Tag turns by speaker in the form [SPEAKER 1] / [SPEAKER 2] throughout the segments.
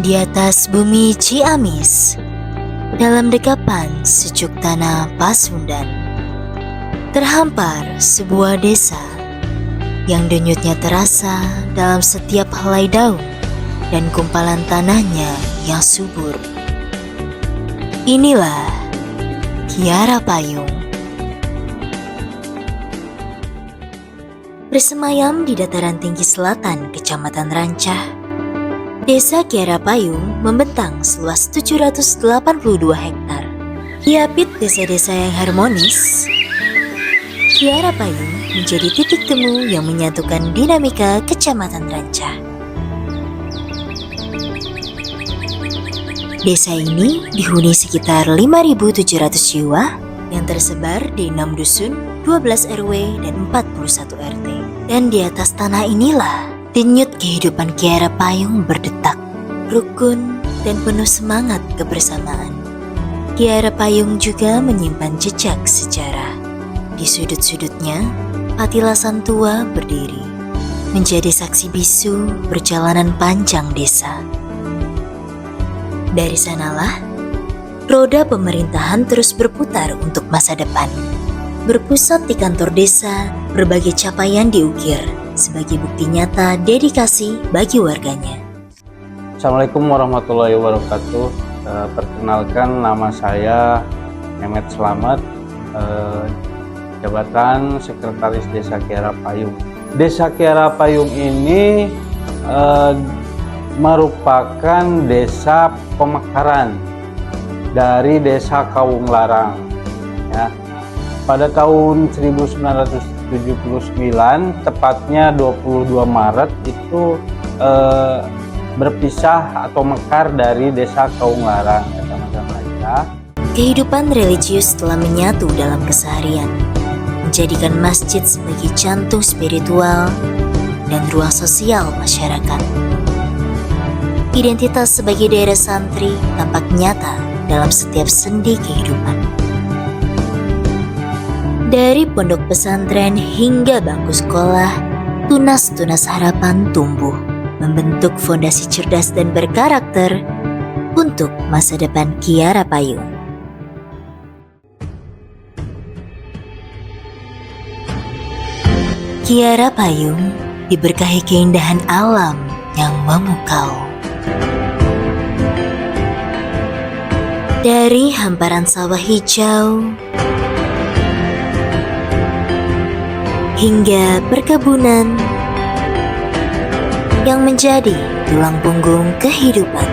[SPEAKER 1] Di atas bumi Ciamis, dalam dekapan sejuk tanah Pasundan, terhampar sebuah desa yang denyutnya terasa dalam setiap helai daun dan gumpalan tanahnya yang subur. Inilah Kiara Payung. Bersemayam di dataran tinggi selatan Kecamatan Rancah, Desa Kiara Payung membentang seluas 782 hektar. Hiapit desa-desa yang harmonis, Kiara Payung menjadi titik temu yang menyatukan dinamika Kecamatan Rancah. Desa ini dihuni sekitar 5.700 jiwa yang tersebar di 6 dusun, 12 RW, dan 41 RT. Dan di atas tanah inilah denyut kehidupan Kiara Payung berdetak, rukun dan penuh semangat kebersamaan. Kiara Payung juga menyimpan jejak sejarah. Di sudut-sudutnya, patilasan tua berdiri, menjadi saksi bisu perjalanan panjang desa. Dari sanalah, roda pemerintahan terus berputar untuk masa depan. Berpusat di kantor desa, berbagai capaian diukir sebagai bukti nyata dedikasi bagi warganya.
[SPEAKER 2] Assalamualaikum warahmatullahi wabarakatuh. Perkenalkan, nama saya Mehmet Slamet, jabatan Sekretaris Desa Kiara Payung. Desa Kiara Payung ini merupakan desa pemekaran dari Desa Kawung Larang. Ya. Pada tahun 1979, tepatnya 22 Maret itu berpisah atau mekar dari Desa Kawung Larang, Kecamatan Rancah.
[SPEAKER 1] Kehidupan religius telah menyatu dalam keseharian, menjadikan masjid sebagai jantung spiritual dan ruang sosial masyarakat. Identitas sebagai daerah santri tampak nyata dalam setiap sendi kehidupan. Dari pondok pesantren hingga bangku sekolah, tunas-tunas harapan tumbuh, membentuk fondasi cerdas dan berkarakter untuk masa depan Kiara Payung. Kiara Payung diberkahi keindahan alam yang memukau. Dari hamparan sawah hijau hingga perkebunan yang menjadi tulang punggung kehidupan.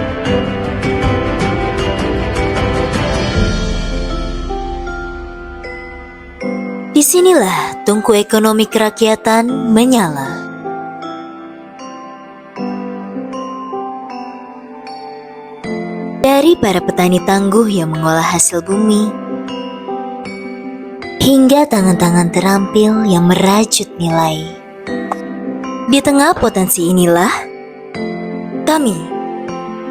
[SPEAKER 1] Disinilah tungku ekonomi kerakyatan menyala. Dari para petani tangguh yang mengolah hasil bumi, hingga tangan-tangan terampil yang merajut nilai. Di tengah potensi inilah, kami,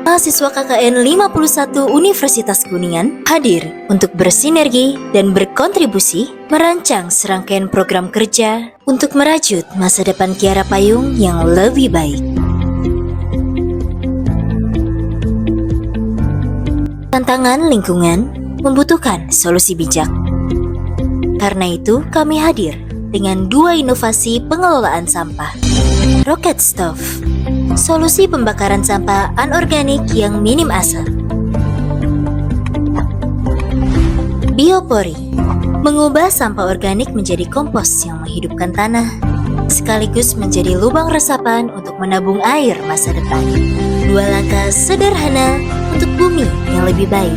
[SPEAKER 1] mahasiswa KKN 51 Universitas Kuningan, hadir untuk bersinergi dan berkontribusi merancang serangkaian program kerja untuk merajut masa depan Kiara Payung yang lebih baik. Tantangan lingkungan membutuhkan solusi bijak. Karena itu, kami hadir dengan 2 inovasi pengelolaan sampah. Rocket Stove, solusi pembakaran sampah anorganik yang minim asap. Biopori, mengubah sampah organik menjadi kompos yang menghidupkan tanah, sekaligus menjadi lubang resapan untuk menabung air masa depan. 2 langkah sederhana untuk bumi yang lebih baik.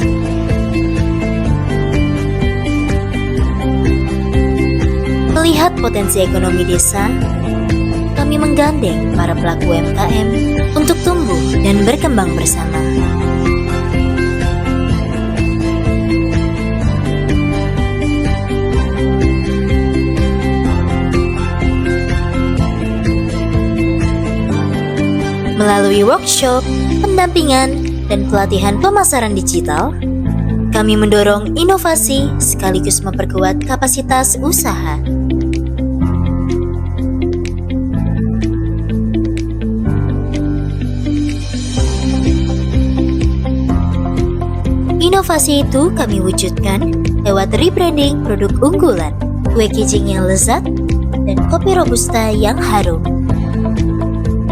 [SPEAKER 1] Melihat potensi ekonomi desa, kami menggandeng para pelaku UMKM untuk tumbuh dan berkembang bersama. Melalui workshop, pendampingan, dan pelatihan pemasaran digital, kami mendorong inovasi sekaligus memperkuat kapasitas usaha. Inovasi itu kami wujudkan lewat rebranding produk unggulan, kue kijing yang lezat, dan kopi robusta yang harum.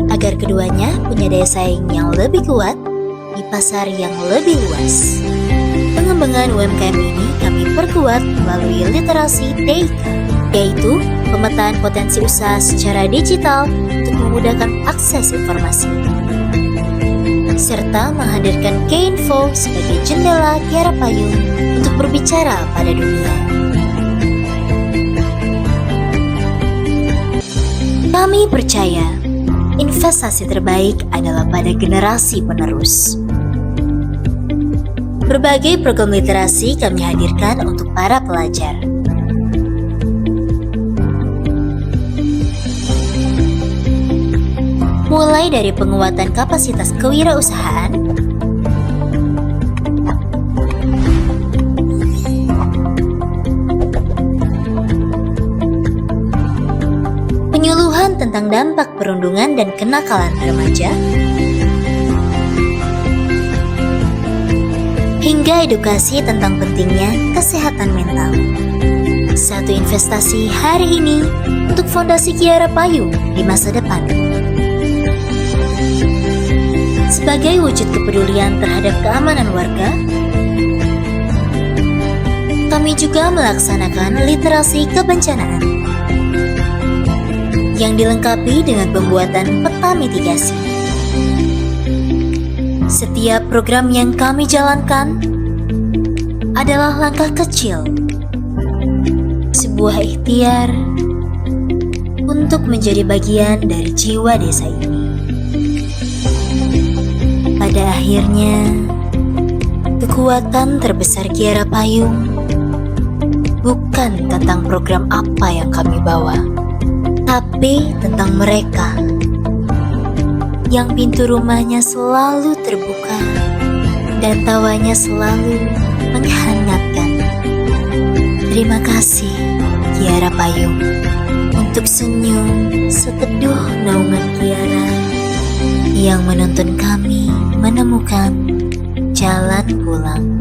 [SPEAKER 1] Agar keduanya punya daya saing yang lebih kuat di pasar yang lebih luas. Pengembangan UMKM ini kami perkuat melalui literasi TIK, yaitu pemetaan potensi usaha secara digital untuk memudahkan akses informasi, serta menghadirkan K-Info sebagai jendela Kiara Payung untuk berbicara pada dunia. Kami percaya investasi terbaik adalah pada generasi penerus. Berbagai program literasi kami hadirkan untuk para pelajar. Mulai dari penguatan kapasitas kewirausahaan, penyuluhan tentang dampak perundungan dan kenakalan remaja, hingga edukasi tentang pentingnya kesehatan mental. Satu investasi hari ini untuk Fondasi Kiara Payung di masa depan. Sebagai wujud kepedulian terhadap keamanan warga, kami juga melaksanakan literasi kebencanaan yang dilengkapi dengan pembuatan peta mitigasi. Setiap program yang kami jalankan adalah langkah kecil, sebuah ikhtiar untuk menjadi bagian dari jiwa desa ini. Pada akhirnya, kekuatan terbesar Kiara Payung bukan tentang program apa yang kami bawa, tapi tentang mereka yang pintu rumahnya selalu terbuka dan tawanya selalu menghangatkan. Terima kasih Kiara Payung untuk senyum seteduh naungan Kiara yang menuntun kami menemukan jalan pulang.